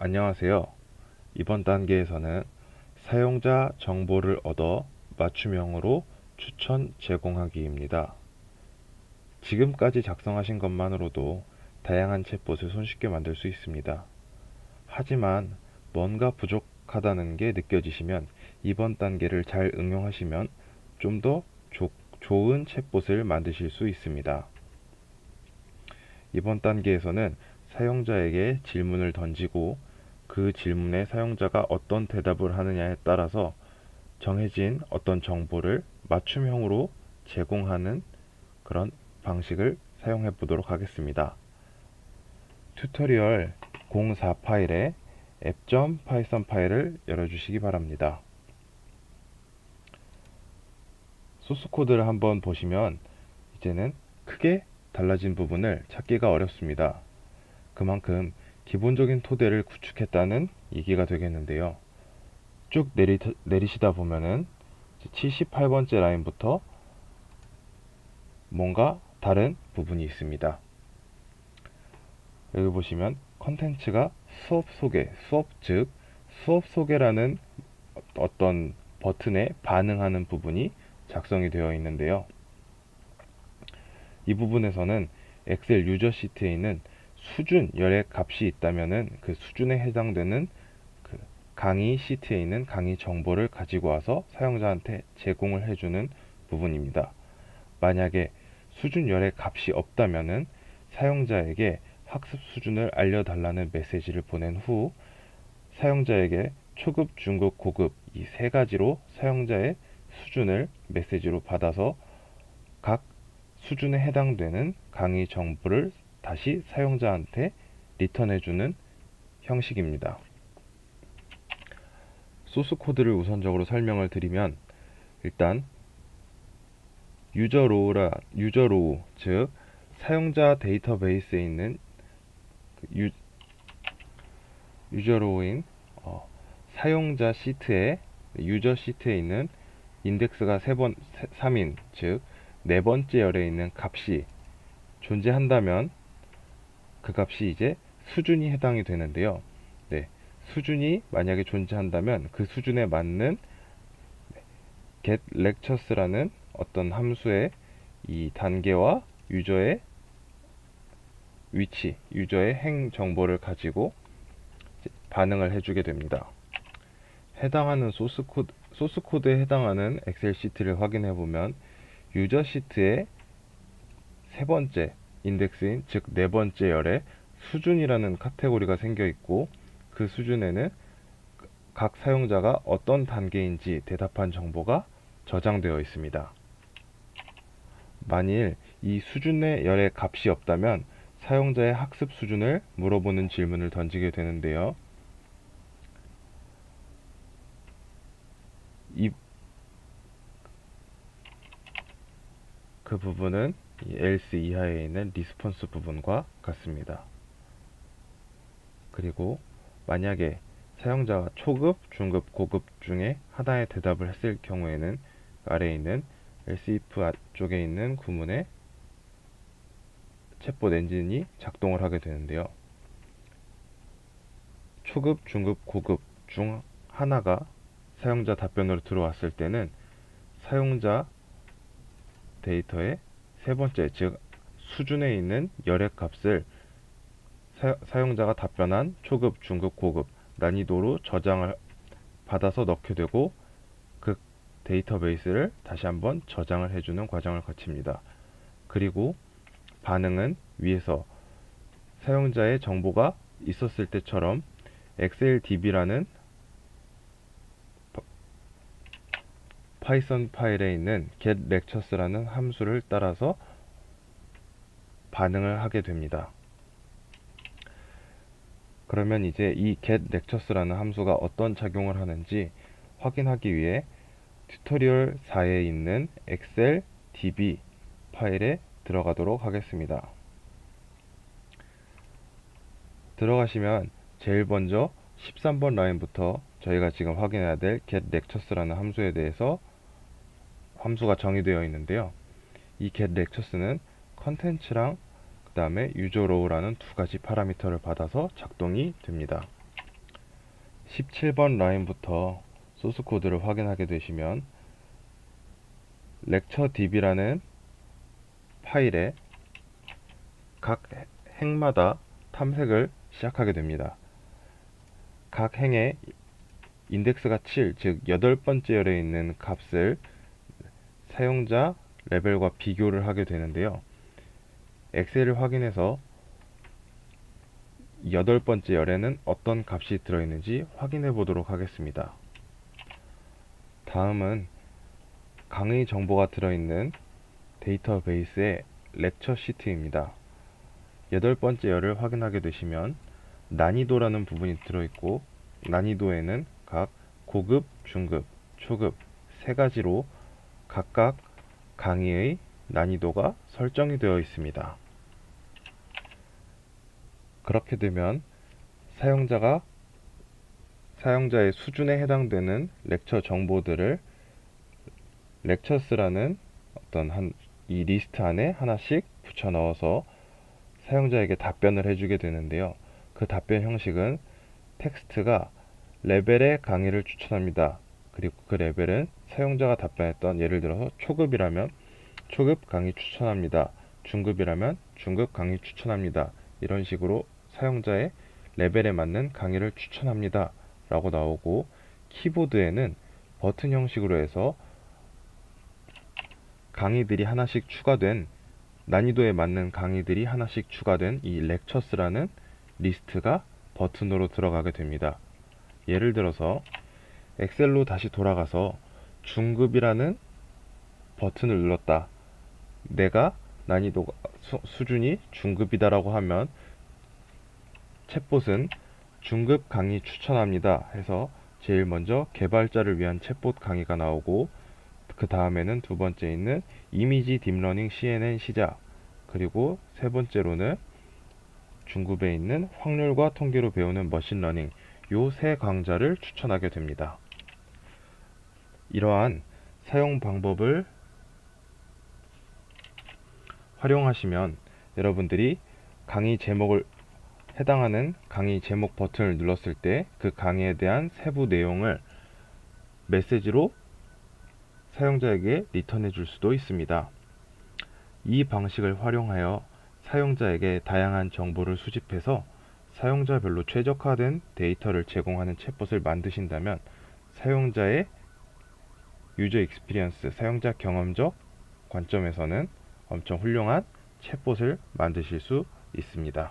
안녕하세요. 이번 단계에서는 사용자 정보를 얻어 맞춤형으로 추천 제공하기입니다. 지금까지 작성하신 것만으로도 다양한 챗봇을 손쉽게 만들 수 있습니다. 하지만 뭔가 부족하다는 게 느껴지시면 이번 단계를 잘 응용하시면 좀 더 좋은 챗봇을 만드실 수 있습니다. 이번 단계에서는 사용자에게 질문을 던지고 그 질문에 사용자가 어떤 대답을 하느냐에 따라서 정해진 어떤 정보를 맞춤형으로 제공하는 그런 방식을 사용해 보도록 하겠습니다. 튜토리얼 04 파일에 app.python 파일을 열어주시기 바랍니다. 소스 코드를 한번 보시면 이제는 크게 달라진 부분을 찾기가 어렵습니다. 그만큼 기본적인 토대를 구축했다는 얘기가 되겠는데요. 쭉 내리시다 보면은 78번째 라인부터 뭔가 다른 부분이 있습니다. 여기 보시면 컨텐츠가 수업 소개, 수업 소개라는 어떤 버튼에 반응하는 부분이 작성이 되어 있는데요. 이 부분에서는 엑셀 유저 시트에 있는 수준 열의 값이 있다면은 그 수준에 해당되는 그 강의 시트에 있는 강의 정보를 가지고 와서 사용자한테 제공을 해주는 부분입니다. 만약에 수준 열의 값이 없다면은 사용자에게 학습 수준을 알려달라는 메시지를 보낸 후 사용자에게 초급, 중급, 고급 이 세 가지로 사용자의 수준을 메시지로 받아서 각 수준에 해당되는 강의 정보를 다시 사용자한테 리턴해주는 형식입니다. 소스 코드를 우선적으로 설명을 드리면 일단 유저 로우, 즉 사용자 데이터베이스에 있는 유저 로우인 사용자 시트에 유저 시트에 있는 인덱스가 3인 즉 네 번째 열에 있는 값이 존재한다면 그 값이 이제 수준이 해당이 되는데요. 네, 수준이 만약에 존재한다면 그 수준에 맞는 get lectures라는 어떤 함수의 이 단계와 유저의 위치, 유저의 행 정보를 가지고 반응을 해주게 됩니다. 해당하는 소스 코드에 해당하는 엑셀 시트를 확인해 보면 유저 시트의 세 번째 인덱스인 즉 네 번째 열에 수준이라는 카테고리가 생겨 있고 그 수준에는 각 사용자가 어떤 단계인지 대답한 정보가 저장되어 있습니다. 만일 이 수준의 열의 값이 없다면 사용자의 학습 수준을 물어보는 질문을 던지게 되는데요. 그 부분은 else 이하에 있는 리스폰스 부분과 같습니다. 그리고 만약에 사용자가 초급, 중급, 고급 중에 하나의 대답을 했을 경우에는 아래에 있는 else if 쪽에 있는 구문에 챗봇 엔진이 작동을 하게 되는데요. 초급, 중급, 고급 중 하나가 사용자 답변으로 들어왔을 때는 사용자 데이터의 세 번째, 즉 수준에 있는 열의 값을 사용자가 답변한 초급, 중급, 고급 난이도로 저장을 받아서 넣게 되고 그 데이터베이스를 다시 한번 저장을 해주는 과정을 거칩니다. 그리고 반응은 위에서 사용자의 정보가 있었을 때처럼 exldb라는 파이썬 파일에 있는 getLectures라는 함수를 따라서 반응을 하게 됩니다. 그러면 이제 이 getLectures라는 함수가 어떤 작용을 하는지 확인하기 위해 튜토리얼 4에 있는 exldb 파일에 들어가도록 하겠습니다. 들어가시면 제일 먼저 13번 라인부터 저희가 지금 확인해야 될 getLectures라는 함수에 대해서 함수가 정의되어 있는데요. 이 getLectures는 컨텐츠랑 그 다음에 userRow라는 두 가지 파라미터를 받아서 작동이 됩니다. 17번 라인부터 소스 코드를 확인하게 되시면 lecture-db라는 파일에 각 행마다 탐색을 시작하게 됩니다. 각 행에 인덱스가 7, 즉 8번째 열에 있는 값을 사용자 레벨과 비교를 하게 되는데요. 엑셀을 확인해서 8번째 열에는 어떤 값이 들어있는지 확인해 보도록 하겠습니다. 다음은 강의 정보가 들어있는 데이터베이스의 렉처 시트입니다. 8번째 열을 확인하게 되시면 난이도라는 부분이 들어있고, 난이도에는 각 고급, 중급, 초급 세 가지로 각각 강의의 난이도가 설정이 되어 있습니다. 그렇게 되면 사용자의 수준에 해당되는 렉처 정보들을 lectures라는 이 리스트 안에 하나씩 붙여 넣어서 사용자에게 답변을 해주게 되는데요. 그 답변 형식은 텍스트가 레벨의 강의를 추천합니다. 그리고 그 레벨은 사용자가 답변했던, 예를 들어서 초급이라면 초급 강의 추천합니다. 중급이라면 중급 강의 추천합니다. 이런 식으로 사용자의 레벨에 맞는 강의를 추천합니다 라고 나오고, 키보드에는 버튼 형식으로 해서 강의들이 하나씩 추가된, 난이도에 맞는 강의들이 하나씩 추가된 이 lectures라는 리스트가 버튼으로 들어가게 됩니다. 예를 들어서 엑셀로 다시 돌아가서 중급이라는 버튼을 눌렀다. 내가 난이도가 수준이 중급이다라고 하면 챗봇은 중급 강의 추천합니다 해서 제일 먼저 개발자를 위한 챗봇 강의가 나오고, 그 다음에는 두 번째 있는 이미지 딥러닝 CNN 시작, 그리고 세 번째로는 중급에 있는 확률과 통계로 배우는 머신러닝, 요 세 강좌를 추천하게 됩니다. 이러한 사용 방법을 활용하시면 여러분들이 강의 제목을 해당하는 강의 제목 버튼을 눌렀을 때 그 강의에 대한 세부 내용을 메시지로 사용자에게 리턴해 줄 수도 있습니다. 이 방식을 활용하여 사용자에게 다양한 정보를 수집해서 사용자별로 최적화된 데이터를 제공하는 챗봇을 만드신다면 사용자의 유저 익스피리언스, 사용자 경험적 관점에서는 엄청 훌륭한 챗봇을 만드실 수 있습니다.